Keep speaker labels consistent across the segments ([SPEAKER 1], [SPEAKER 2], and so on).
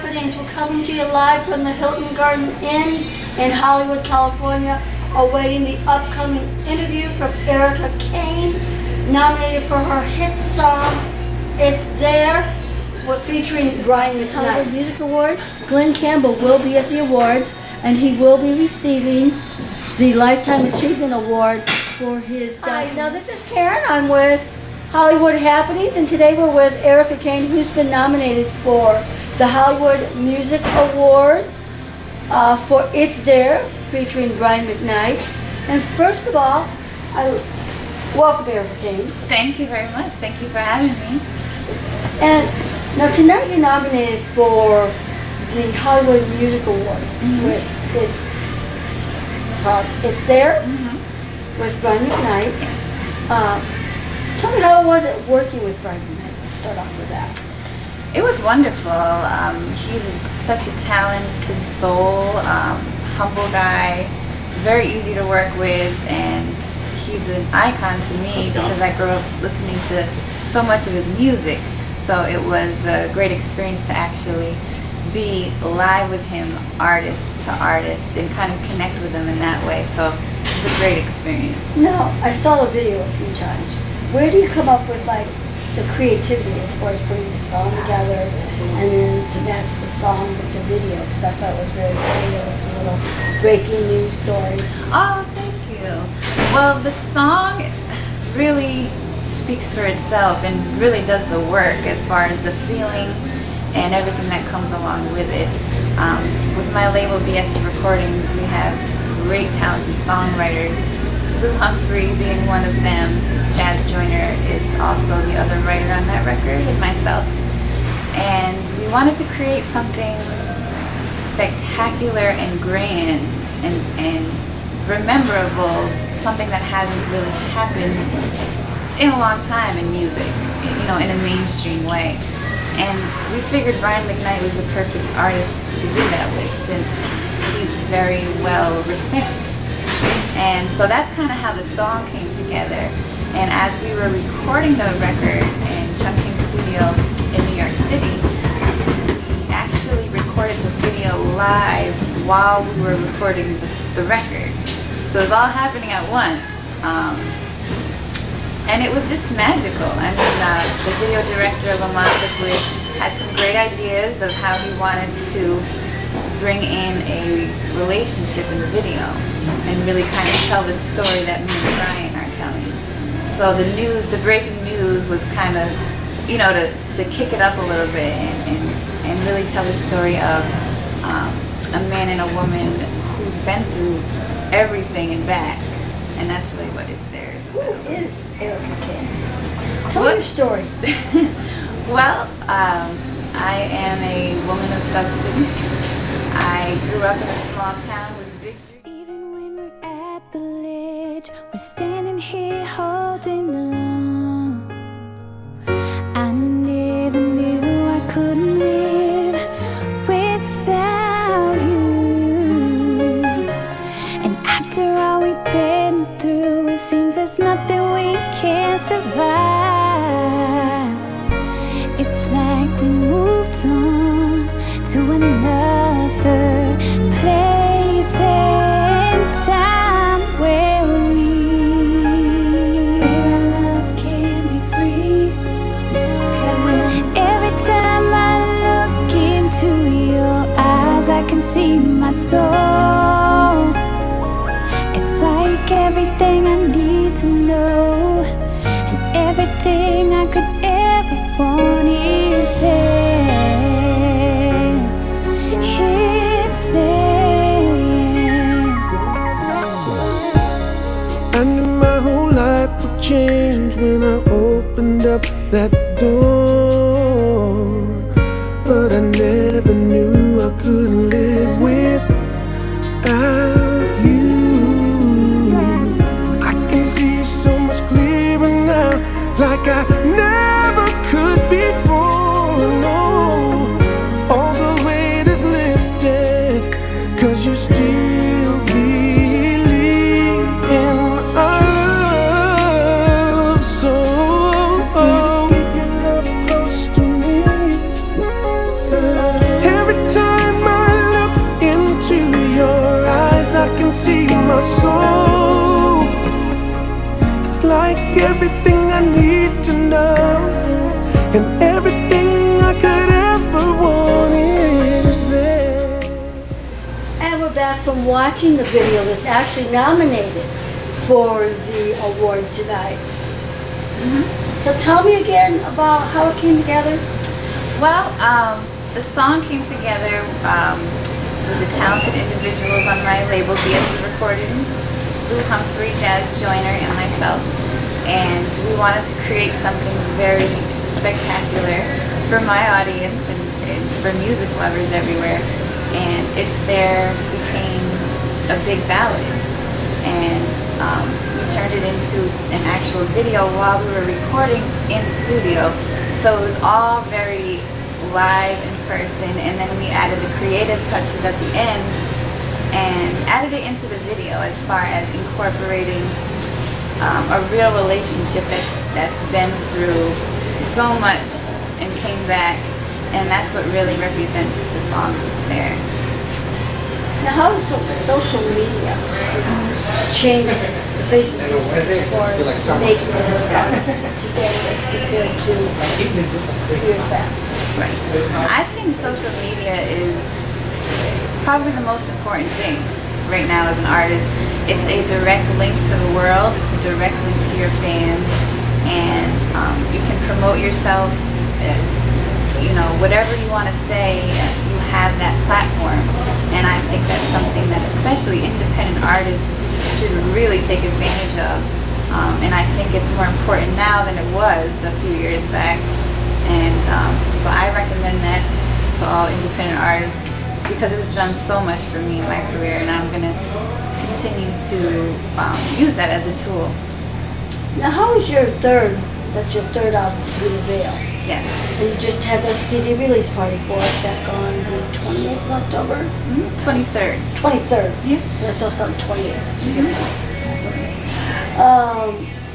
[SPEAKER 1] Happenings. We're coming to you live from the Hilton Garden Inn in Hollywood, California, awaiting the upcoming interview from Arika Kane, nominated for her hit song, It's There, featuring Brian McKnight. Hollywood Music Awards. Glenn Campbell will be at the awards, and he will be receiving the Lifetime Achievement Award for his... Hi, now this is Karen. I'm with Hollywood Happenings, and today we're with Arika Kane, who's been nominated for the Hollywood Music Award for It's There, featuring Brian McKnight. And first of all, welcome, Arika Kane.
[SPEAKER 2] Thank you very much. Thank you for having me.
[SPEAKER 1] And now tonight you're nominated for the Hollywood Music Award with It's There with Brian McKnight. Tell me how was it working with Brian McKnight? Let's start off with that.
[SPEAKER 2] It was wonderful. He's such a talented soul, humble guy, very easy to work with, and he's an icon to me because I grew up listening to so much of his music. So it was a great experience to actually be live with him, artist to artist, and kind of connect with him in that way. So it was a great experience.
[SPEAKER 1] Now, I saw the video a few times. Where do you come up with like the creativity as far as putting the song together and then to match the song with the video? Because I thought it was very creative, with a little breaking news story.
[SPEAKER 2] Oh, thank you. Well, the song really speaks for itself and really does the work as far as the feeling and everything that comes along with it. With my label BST Recordings, we have great talented songwriters. Lou Humphrey being one of them. Jazz Joyner is also the other writer on that record, and myself. And we wanted to create something spectacular and grand and rememberable, something that hasn't really happened in a long time in music, you know, in a mainstream way. And we figured Brian McKnight was the perfect artist to do that with, since he's very well respected. And so that's kind of how the song came together. And as we were recording the record in Chungking Studio in New York City, we actually recorded the video live while we were recording the record. So it was all happening at once. And it was just magical. I mean, the video director, Lamont Liquid, had some great ideas of how he wanted to bring in a relationship in the video and really kind of tell the story that me and Brian are telling. So the breaking news was kind of, you know, to kick it up a little bit and really tell the story of a man and a woman who's been through everything and back. And that's really what It's There is about.
[SPEAKER 1] Who is Arika Kane? Tell me your story.
[SPEAKER 2] Well, I am a woman of substance. I grew up in a small town with big dreams.
[SPEAKER 3] Even when we're at the ledge, we're standing here holding on. I never knew I couldn't live without you. And after all we've been through, it seems there's nothing we can't survive. It's like we moved on to another place and time where our love can be free. Every time I look into your eyes, I can see my soul. It's like everything I need to know, and everything I could ever want is there. It's there.
[SPEAKER 4] I knew my whole life would change when I opened up that door, but I never knew I couldn't live without you. I can see so much clearer now, like I never could before. No, all the weight is lifted, 'cause you still believe in our love. So keep your love close to me, 'cause
[SPEAKER 1] I'm watching the video that's actually nominated for the award tonight. So tell me again about how it came together.
[SPEAKER 2] Well, the song came together with the talented individuals on my label, BS Recordings, Lou Humphrey, Jazz Joyner, and myself. And we wanted to create something very spectacular for my audience and for music lovers everywhere. And It's There became a big ballad. And we turned it into an actual video while we were recording in the studio. So it was all very live in person, and then we added the creative touches at the end and added it into the video as far as incorporating a real relationship that's been through so much and came back, and that's what really represents the song It's There.
[SPEAKER 1] Now, how has social media changed the face of music for making it together as compared to years back?
[SPEAKER 2] Right. I think social media is probably the most important thing right now as an artist. It's a direct link to the world. It's a direct link to your fans, and you can promote yourself. Whatever you want to say, you have that platform, and I think that's something that especially independent artists should really take advantage of. And I think it's more important now than it was a few years back. And so I recommend that to all independent artists because it's done so much for me in my career, and I'm going to continue to use that as a tool.
[SPEAKER 1] Now, how was that's your third album, Through the Veil?
[SPEAKER 2] Yes.
[SPEAKER 1] And you just had the CD release party for it back on the 28th of October?
[SPEAKER 2] 23rd.
[SPEAKER 1] 23rd?
[SPEAKER 2] Yes.
[SPEAKER 1] That's also on 28th. That's okay.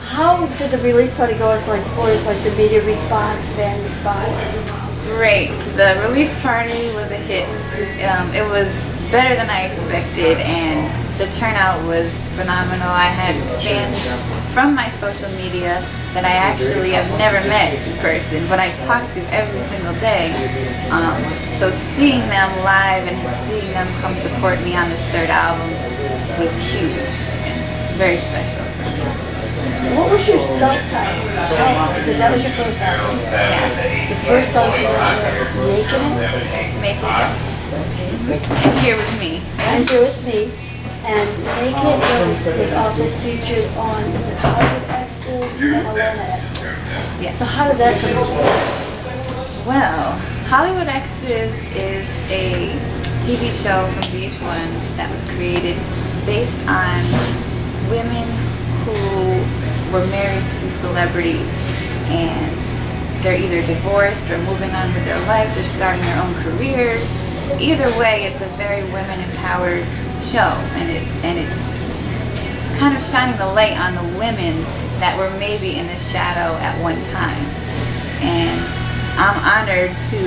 [SPEAKER 1] How did the release party go as for the media response, fan response?
[SPEAKER 2] Great. The release party was a hit. It was better than I expected, and the turnout was phenomenal. I had fans from my social media that I actually have never met in person, but I talk to every single day. So seeing them live and seeing them come support me on this third album was huge, and it's very special for me.
[SPEAKER 1] What was your self-title? Because that was your first album.
[SPEAKER 2] Yeah.
[SPEAKER 1] The first song you wrote was Making It.
[SPEAKER 2] Make It. And Here With Me.
[SPEAKER 1] And Here With Me. And Make It is also featured on, is it Hollywood X's and Atlanta X's?
[SPEAKER 2] Yes.
[SPEAKER 1] So how did that come together?
[SPEAKER 2] Well, Hollywood X's is a TV show from VH1 that was created based on women who were married to celebrities, and they're either divorced or moving on with their lives or starting their own careers. Either way, it's a very women-empowered show, and it's kind of shining the light on the women that were maybe in the shadow at one time. And I'm honored to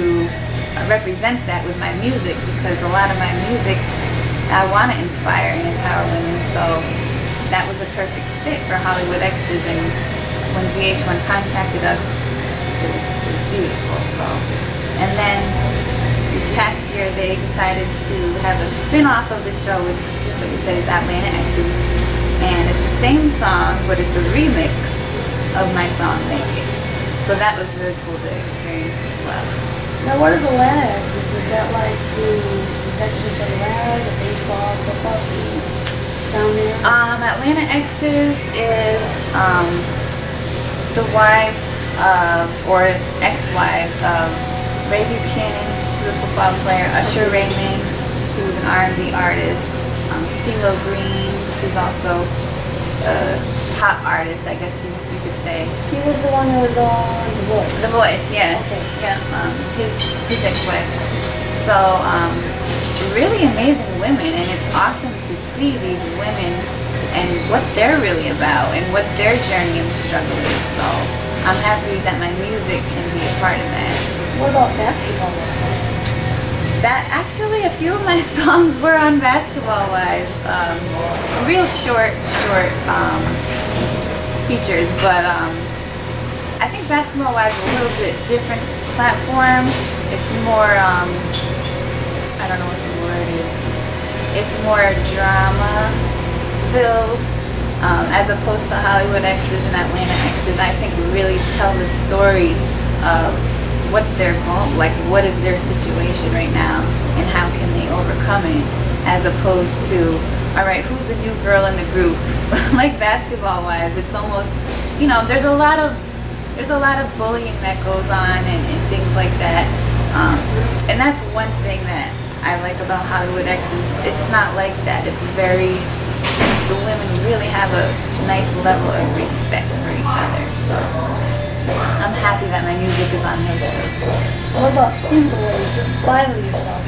[SPEAKER 2] represent that with my music, because a lot of my music, I want to inspire and empower women, so that was a perfect fit for Hollywood X's, and when VH1 contacted us, it was beautiful. So, and then this past year they decided to have a spin-off of the show, which, like I said, is Atlanta X's, and it's the same song, but it's a remix of my song Make It. So that was really cool to experience as well.
[SPEAKER 1] Now, what are the Atlanta X's? Is that like is that just Atlanta, the baseball, football team down there?
[SPEAKER 2] Atlanta X's is the wives of, or ex-wives of, Ray Buchanan, who's a football player, Usher Raymond, who's an R&B artist, CeeLo Green, who's also a pop artist, I guess you could say.
[SPEAKER 1] He was the one that was on The Voice.
[SPEAKER 2] The Voice, yeah.
[SPEAKER 1] Okay.
[SPEAKER 2] Yeah, his ex-wife. So, really amazing women, and it's awesome to see these women and what they're really about and what their journey and struggle is. So, I'm happy that my music can be a part of that.
[SPEAKER 1] What about Basketball?
[SPEAKER 2] That actually, a few of my songs were on Basketball Wives. Real short features, but I think Basketball Wives is a little bit different platform. It's more, I don't know what the word is. It's more drama filled, as opposed to Hollywood X's and Atlanta X's. I think really tell the story of what they're going, like what is their situation right now and how can they overcome it, as opposed to, all right, who's the new girl in the group? Like basketball wise, it's almost, you know, there's a lot of bullying that goes on and things like that. And that's one thing that I like about Hollywood X's. It's not like that. It's very, the women really have a nice level of respect for each other. So I'm happy that my music is on those shows.
[SPEAKER 1] What about Single Ladies? Just 5 of yourself.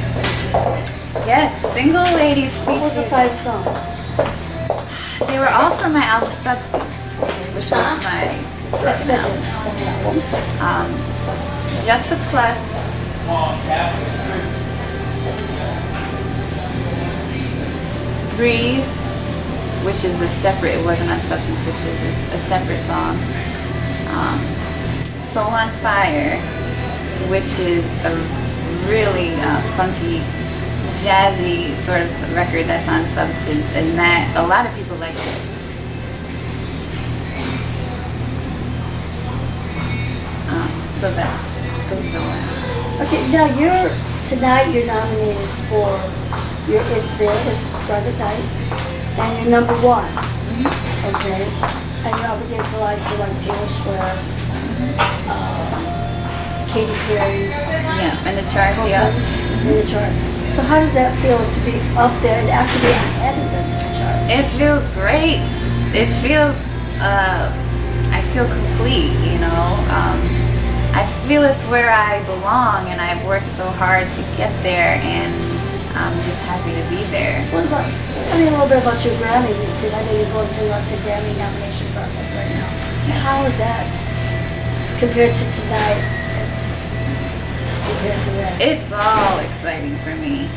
[SPEAKER 2] Yes, Single Ladies
[SPEAKER 1] What was the
[SPEAKER 2] featured.
[SPEAKER 1] 5 songs?
[SPEAKER 2] They were all from my album Substance, which was my second album. Just a Plus. Breathe, which is a separate, it wasn't on Substance, which is a separate song. Soul on Fire, which is a really funky, jazzy sort of record that's on Substance, and that a lot of people like it. So those are the ones.
[SPEAKER 1] Okay, now tonight you're nominated for your It's There, it's Private Night, and you're number 1. Okay, and you're up against the likes of like Taylor Swift, Katy Perry.
[SPEAKER 2] Yeah, and the charts, yeah.
[SPEAKER 1] In the charts. So how does that feel to be up there and actually be ahead of them in the charts?
[SPEAKER 2] It feels great. It feels, I feel complete, you know. I feel it's where I belong, and I've worked so hard to get there, and I'm just happy to be there.
[SPEAKER 1] What about, tell me a little bit about your Grammy, because I know you're going through like the Grammy nomination process right now. How is that compared to tonight? Compared to that?
[SPEAKER 2] It's all exciting for me.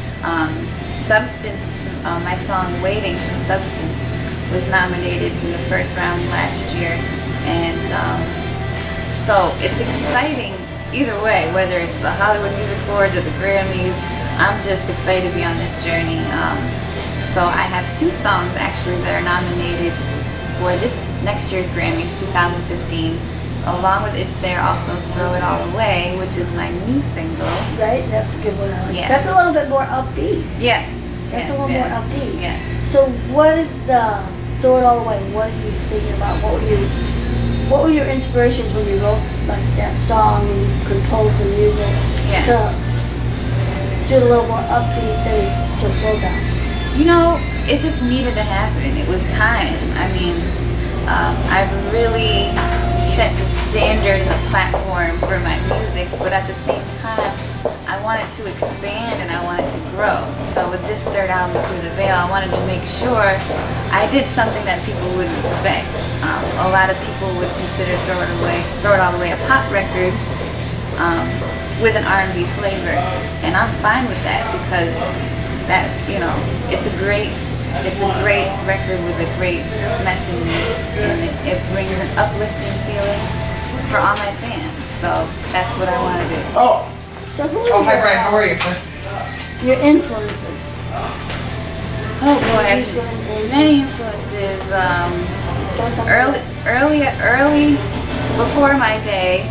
[SPEAKER 2] Substance, my song Waiting from Substance was nominated in the first round last year, and so it's exciting either way, whether it's the Hollywood Music Awards or the Grammys. I'm just excited to be on this journey. So I have 2 songs actually that are nominated for this next year's Grammys 2015, along with It's There, also Throw It All Away, which is my new single.
[SPEAKER 1] Right, that's a good one. I like.
[SPEAKER 2] Yes.
[SPEAKER 1] That's a little bit more upbeat.
[SPEAKER 2] Yes.
[SPEAKER 1] That's
[SPEAKER 2] yes,
[SPEAKER 1] a little
[SPEAKER 2] yes,
[SPEAKER 1] more upbeat.
[SPEAKER 2] Yes.
[SPEAKER 1] So what is the Throw It All Away? What are you thinking about? What were your inspirations when you wrote like that song and composed the music
[SPEAKER 2] Yeah.
[SPEAKER 1] to do a little more upbeat than to slow down?
[SPEAKER 2] You know, it just needed to happen. It was time. I mean, I've really set the standard and the platform for my music, but at the same time, I wanted to expand and I wanted to grow. So with this third album, Through the Veil, I wanted to make sure I did something that people wouldn't expect. A lot of people would consider Throw It All Away a pop record with an R&B flavor, and I'm fine with that because that, you know, it's a great record with a great message, and it brings an uplifting feeling for all my fans. So that's what I want to do.
[SPEAKER 1] So who
[SPEAKER 5] Oh,
[SPEAKER 1] are
[SPEAKER 5] hi Brian, how are you?
[SPEAKER 1] your influences?
[SPEAKER 2] Oh boy, I
[SPEAKER 1] Musical
[SPEAKER 2] have
[SPEAKER 1] influences.
[SPEAKER 2] many influences.
[SPEAKER 1] So something-
[SPEAKER 2] Early before my day,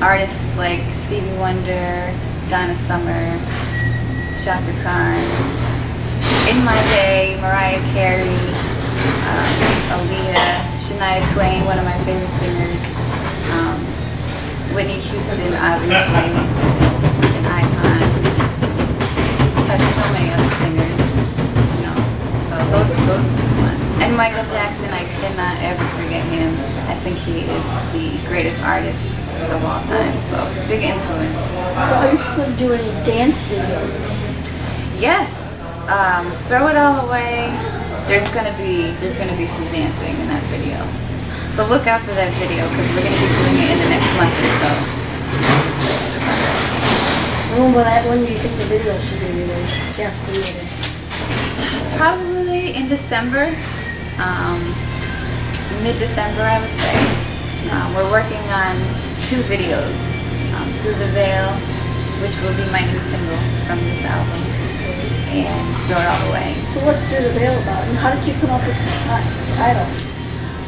[SPEAKER 2] artists like Stevie Wonder, Donna Summer, Shaka Khan. In my day, Mariah Carey, Aaliyah, Shania Twain, one of my favorite singers. Whitney Houston, obviously, is an icon. He's touched so many other singers, you know. So those are the ones. And Michael Jackson, I cannot ever forget him. I think he is the greatest artist of all time. So big influence.
[SPEAKER 1] So are you still doing dance videos?
[SPEAKER 2] Yes. Throw It All Away. There's gonna be some dancing in that video. So look out for that video because we're gonna be doing it in the next month or so.
[SPEAKER 1] When do you think the video should be released? Estimated.
[SPEAKER 2] Probably in December, mid-December, I would say. We're working on 2 videos. Through the Veil, which will be my new single from this album. and throw it all away.
[SPEAKER 1] So what's Through the Veil about? And how did you come up with the title?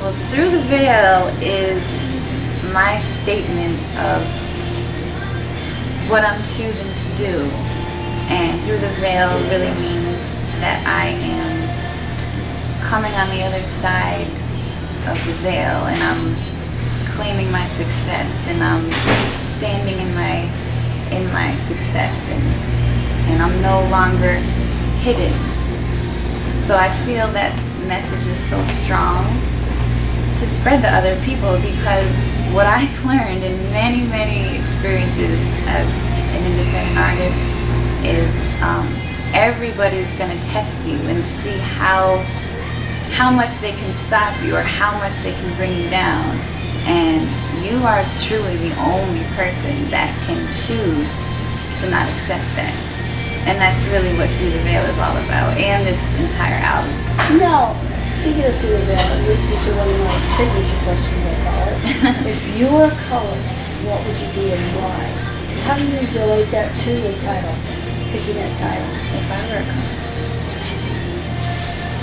[SPEAKER 2] Well, Through the Veil is my statement of what I'm choosing to do. And through the veil really means that I am coming on the other side of the veil, and I'm claiming my success, and I'm standing in my success, and I'm no longer hidden. So I feel that message is so strong to spread to other people, because what I've learned in many, many experiences as an independent artist is everybody's gonna test you and see how much they can stop you or how much they can bring you down. And you are truly the only person that can choose to not accept that. And that's really what Through the Veil is all about, and this entire album.
[SPEAKER 1] No, speaking of Through the Veil, it leads me to one of my signature questions I call it. If you were a color, what would you be and why? How do you relate that to the title, picking that title?
[SPEAKER 2] If I were a color,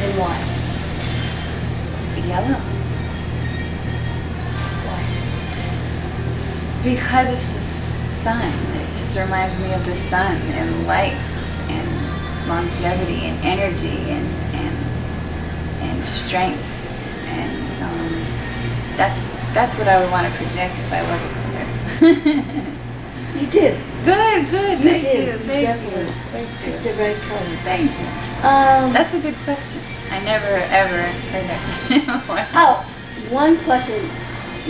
[SPEAKER 1] And why?
[SPEAKER 2] yellow.
[SPEAKER 1] Why?
[SPEAKER 2] Because it's the sun. It just reminds me of the sun and life and longevity and energy and strength. And that's what I would want to project if I was a color.
[SPEAKER 1] You did.
[SPEAKER 2] Good.
[SPEAKER 1] You
[SPEAKER 2] Thank
[SPEAKER 1] did.
[SPEAKER 2] you. Thank
[SPEAKER 1] Definitely.
[SPEAKER 2] you. Thank you.
[SPEAKER 1] It's the right color.
[SPEAKER 2] Thank you. That's a good question. I never ever heard that question before.
[SPEAKER 1] Oh, one question.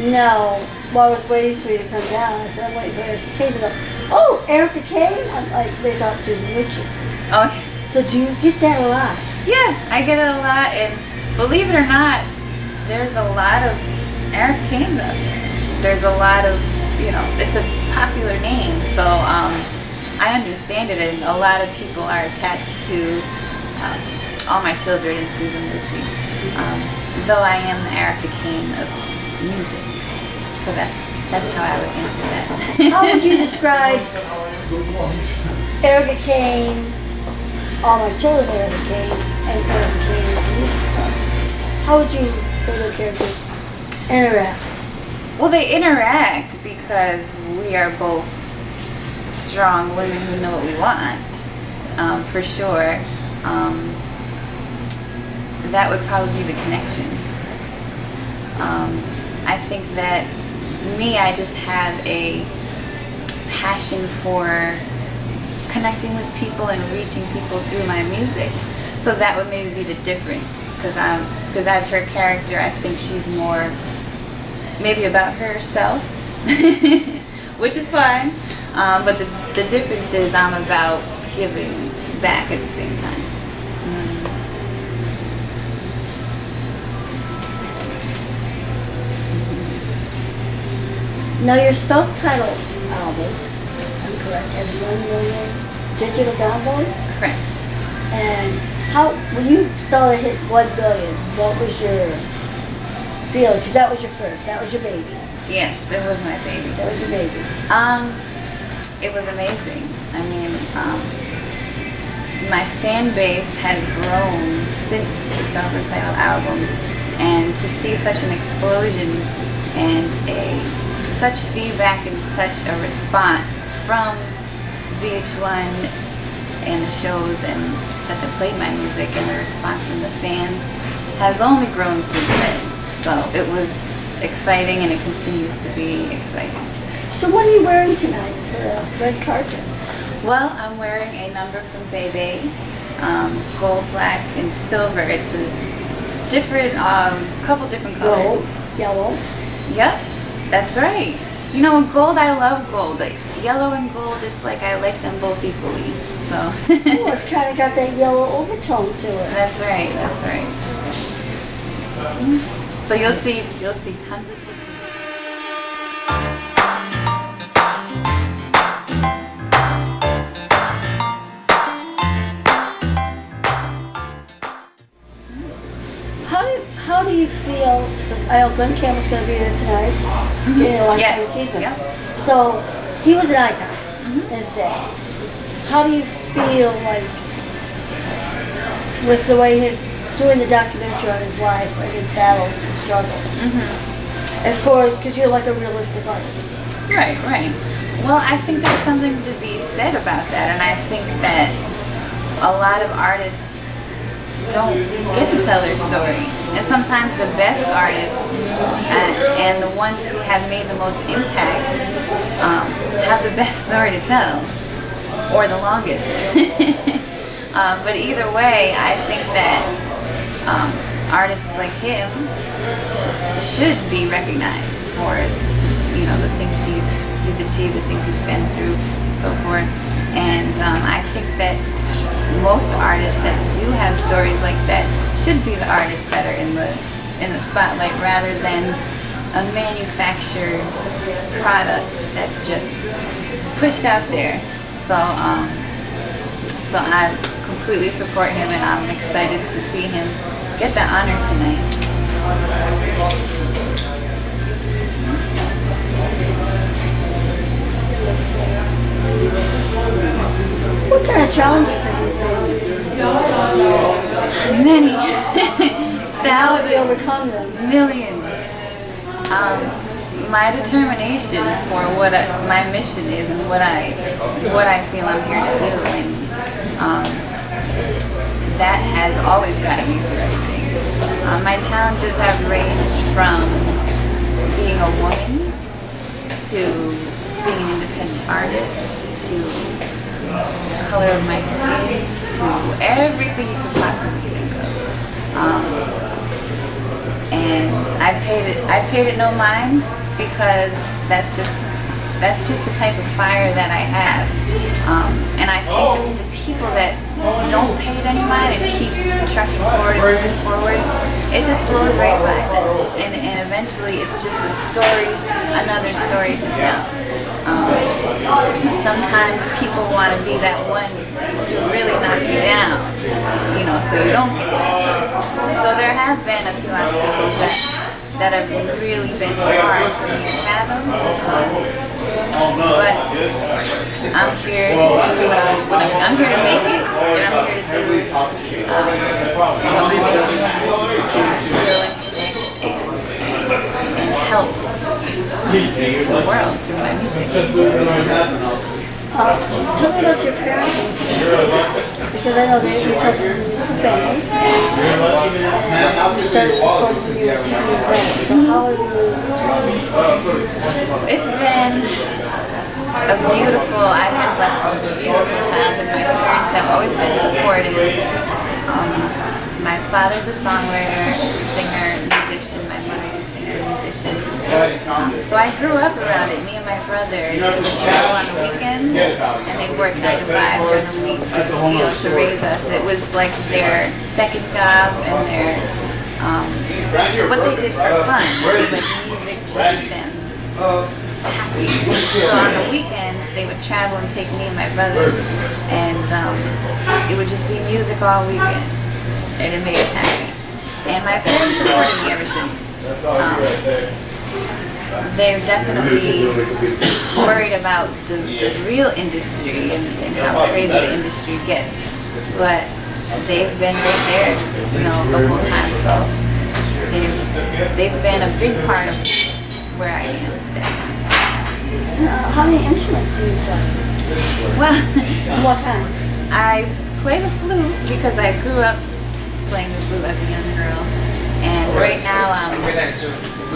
[SPEAKER 1] No, while I was waiting for you to come down, I said, I'm waiting for Erika Kane to go, oh, Arika Kane? I'm like, they thought she was Richard.
[SPEAKER 2] Okay.
[SPEAKER 1] So do you get that a lot?
[SPEAKER 2] Yeah, I get it a lot, and believe it or not, there's a lot of Arika Kanes out there. There's a lot of, it's a popular name, so I understand it, and a lot of people are attached to all my children and Susan Lucci, though I am the Arika Kane of music. So that's how I would answer that.
[SPEAKER 1] How would you describe Arika Kane, all my children Arika Kane, and Arika Kane as a music star? How would you say their characters interact?
[SPEAKER 2] Well, they interact because we are both strong women who know what we want, for sure. That would probably be the connection. I think that I just have a passion for connecting with people and reaching people through my music. So that would maybe be the difference, because as her character, I think she's more maybe about herself, which is fine. But the difference is I'm about giving back at the same time.
[SPEAKER 1] Now your self-titled album, I'm correct, has 1 million digital downloads?
[SPEAKER 2] Correct.
[SPEAKER 1] And when you saw it hit 1 billion, what was your feeling? Because that was your first, that was your baby.
[SPEAKER 2] Yes, it was my baby.
[SPEAKER 1] That was your baby.
[SPEAKER 2] It was amazing. I mean, my fan base has grown since the self-titled album, and to see such an explosion and such feedback and such a response from VH1 and the shows and that they played my music, and the response from the fans has only grown since then. So it was exciting, and it continues to be exciting.
[SPEAKER 1] So what are you wearing tonight for the red carpet?
[SPEAKER 2] Well, I'm wearing a number from Bebe, gold, black, and silver. It's a different, couple different colors.
[SPEAKER 1] Gold, yellow.
[SPEAKER 2] Yep, that's right. Gold, I love gold. Yellow and gold is like I like them both equally. So.
[SPEAKER 1] Oh, it's kind of got that yellow overtone to it.
[SPEAKER 2] That's right. So you'll see tons of pictures.
[SPEAKER 1] How do you feel, because I know Glenn Campbell's going to be there tonight, getting a lifetime achievement.
[SPEAKER 2] Yep.
[SPEAKER 1] So he was an icon in his day. How do you feel like with the way he's doing the documentary on his life and his battles and struggles. As far as, because you're like a realistic artist.
[SPEAKER 2] Right, right. Well, I think there's something to be said about that, and I think that a lot of artists don't get to tell their story. And sometimes the best artists and the ones who have made the most impact have the best story to tell, or the longest. But either way, I think that artists like him should be recognized for, you know, the things he's achieved, the things he's been through, and so forth. And I think that most artists that do have stories like that should be the artists that are in the spotlight, rather than a manufactured product that's just pushed out there. So I completely support him, and I'm excited to see him get that honor tonight.
[SPEAKER 1] What kind of challenges have you faced?
[SPEAKER 2] Many.
[SPEAKER 1] How have you
[SPEAKER 2] Thousands.
[SPEAKER 1] overcome them?
[SPEAKER 2] Millions. My determination for what my mission is and what I feel I'm here to do, and that has always gotten me through everything. My challenges have ranged from being a woman to being an independent artist to the color of my skin to everything you could possibly think of. And I've paid it no mind, because that's just the type of fire that I have. And I think that the people that don't pay it any mind and keep trucking forward and moving forward, it just blows right by them. And eventually it's just a story, another story to tell. Sometimes people want to be that one to really knock you down, you know, so you don't get that. So there have been a few obstacles that have really been hard for me to fathom. But I'm here to do I'm here to make it, and I'm here to do what my mission is, which is to heal and connect and help the world through my music.
[SPEAKER 1] Tell me about your parents, because I know they come from a musical family. You started recording when you were 10 years old. So how have you?
[SPEAKER 2] It's been a beautiful, I've been blessed with a beautiful childhood. My parents have always been supportive. My father's a songwriter, singer, musician. My mother's a singer, musician. So I grew up around it. Me and my brother, they would travel on the weekends, and they worked 9 to 5 during the week to raise us. It was like their second job and their what they did for fun. It was like music made them happy. So on the weekends, they would travel and take me and my brother, and it would just be music all weekend, and it made us happy. And my parents supported me ever since. They're definitely worried about the real industry and how crazy the industry gets, but they've been right there, you know, the whole time. So they've been a big part of where I am today.
[SPEAKER 1] How many instruments do you play?
[SPEAKER 2] Well,
[SPEAKER 1] What kind?
[SPEAKER 2] I play the flute because I grew up playing the flute as a young girl, and right now I'm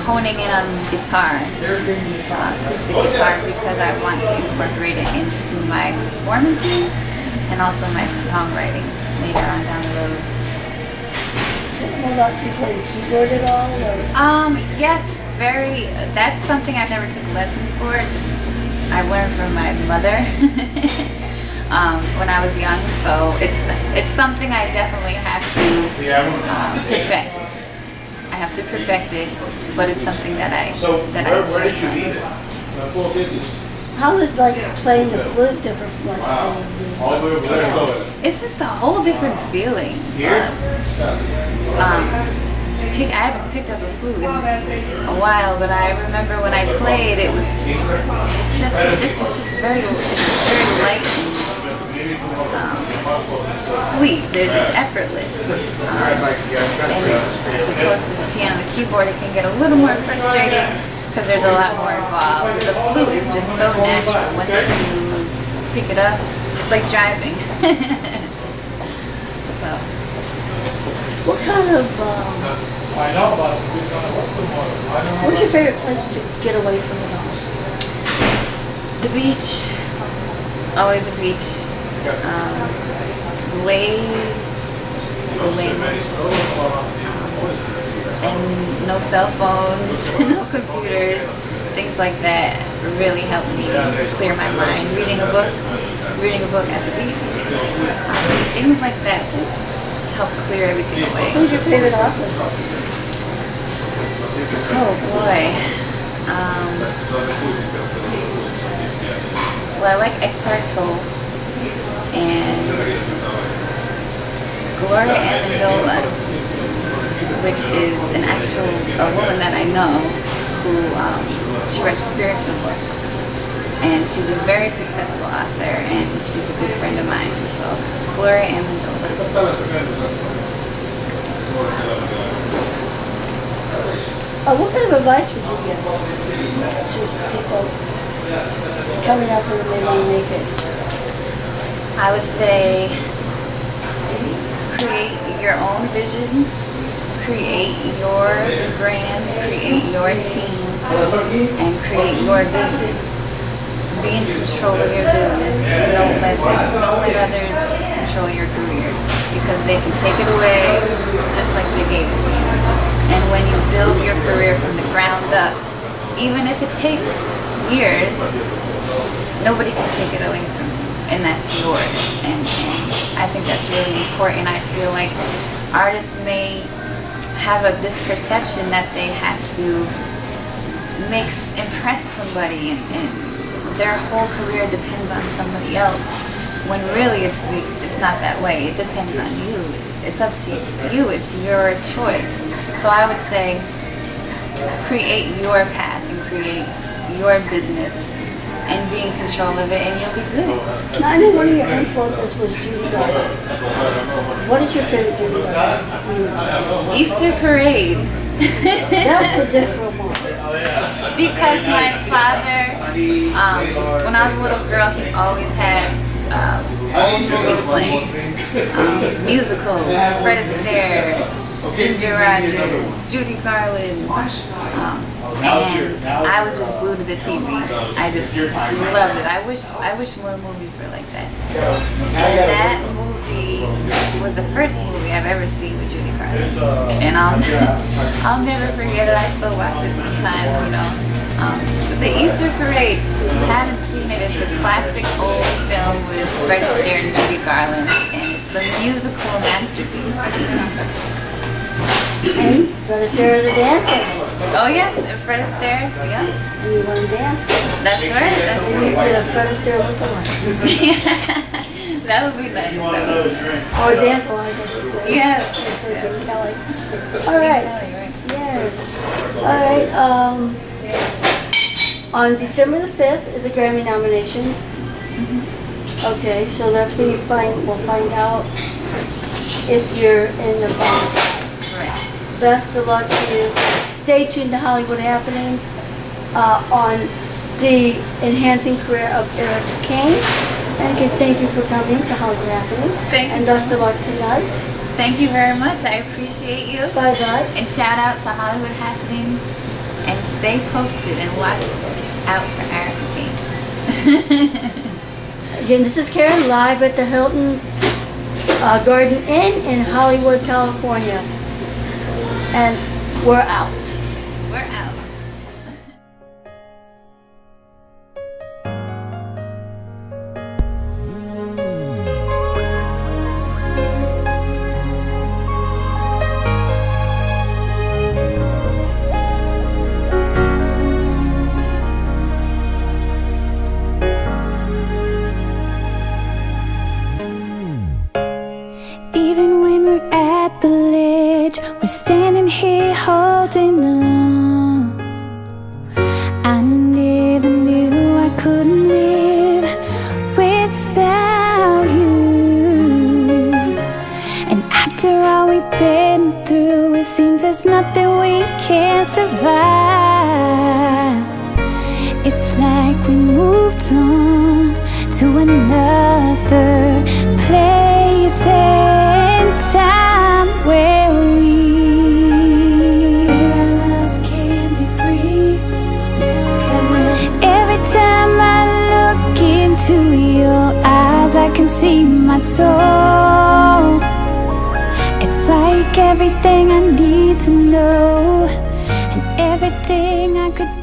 [SPEAKER 2] honing in on guitar, acoustic guitar, because I want to incorporate it into my performances and also my songwriting later on down the road.
[SPEAKER 1] What about you play the keyboard at all? Or?
[SPEAKER 2] Yes, very. That's something I never took lessons for. I learned from my mother when I was young. So it's something I definitely have to perfect. I have to perfect it, but it's something that I
[SPEAKER 5] Where did you leave it?
[SPEAKER 1] How is like playing the flute different from like saying
[SPEAKER 5] All the way over there. Go with it.
[SPEAKER 2] It's just a whole different feeling.
[SPEAKER 5] Here?
[SPEAKER 2] I haven't picked up a flute in a while, but I remember when I played, it's just very light and sweet. It's effortless. And as opposed to the piano, the keyboard, it can get a little more frustrating because there's a lot more involved. The flute is just so natural. Once you pick it up, it's like driving. So.
[SPEAKER 1] What kind of, what's your favorite place to get away from it all?
[SPEAKER 2] The beach. Always the beach. The waves, the wind, and no cell phones, no computers, things like that really help me clear my mind. Reading a book at the beach, things like that just help clear everything away.
[SPEAKER 1] Who's your favorite author?
[SPEAKER 2] Oh boy. Well, I like Eckhart Tolle and Gloria Amendola, which is a woman that I know who she writes spiritual books, and she's a very successful author, and she's a good friend of mine. So Gloria Amendola.
[SPEAKER 1] What kind of advice would you give to people coming up and they want to make it?
[SPEAKER 2] I would say create your own vision, create your brand, create your team, and create your business. Be in control of your business. Don't let others control your career, because they can take it away just like they gave it to you. And when you build your career from the ground up, even if it takes years, nobody can take it away from you, and that's yours. And I think that's really important. I feel like artists may have this perception that they have to impress somebody, and their whole career depends on somebody else, when really it's not that way. It depends on you. It's up to you. It's your choice. So I would say create your path and create your business and be in control of it, and you'll be good.
[SPEAKER 1] Now, I know one of your influences was Judy Garland. What is your favorite Judy Garland?
[SPEAKER 2] Easter Parade.
[SPEAKER 1] That's a different one.
[SPEAKER 2] Because my father, when I was a little girl, he always had old movies playing. Musicals, Fred Astaire, Ginger Rogers, Judy Garland, and I was just glued to the TV. I just loved it. I wish more movies were like that. And that movie was the first movie I've ever seen with Judy Garland, and I'll never forget it. I still watch it sometimes, you know. But the Easter Parade, if you haven't seen it, it's a classic old film with Fred Astaire and Judy Garland, and it's a musical masterpiece.
[SPEAKER 1] And Fred Astaire is a dancer.
[SPEAKER 2] Oh yes, and Fred Astaire, yeah.
[SPEAKER 1] And you want to dance.
[SPEAKER 2] That's right.
[SPEAKER 1] And you get a Fred Astaire lookalike.
[SPEAKER 2] That would be nice.
[SPEAKER 1] Or dance alike, I should say.
[SPEAKER 2] Yes.
[SPEAKER 1] For Jim Kelly. All right. Yes. All right. On December the 5th is the Grammy nominations. Okay, so that's when we'll find out if you're in the final.
[SPEAKER 2] Right.
[SPEAKER 1] Best of luck to you. Stay tuned to Hollywood Happenings on the enhancing career of Arika Kane. And again, thank you for coming to Hollywood Happenings.
[SPEAKER 2] Thank you.
[SPEAKER 1] And best of luck tonight.
[SPEAKER 2] Thank you very much. I appreciate you.
[SPEAKER 1] Bye-bye.
[SPEAKER 2] And shout out to Hollywood Happenings. And stay posted and watch out for Arika Kane.
[SPEAKER 1] Again, this is Karen live at the Hilton Garden Inn in Hollywood, California. And we're out.
[SPEAKER 2] We're out.
[SPEAKER 3] Even when we're at the ledge, we're standing here holding on. I never knew I couldn't live without you. nothing we can't survive. It's like we moved on to another place and time where our love can be free. Every time I look into your eyes, I can see my soul. It's like everything I need to know and everything I could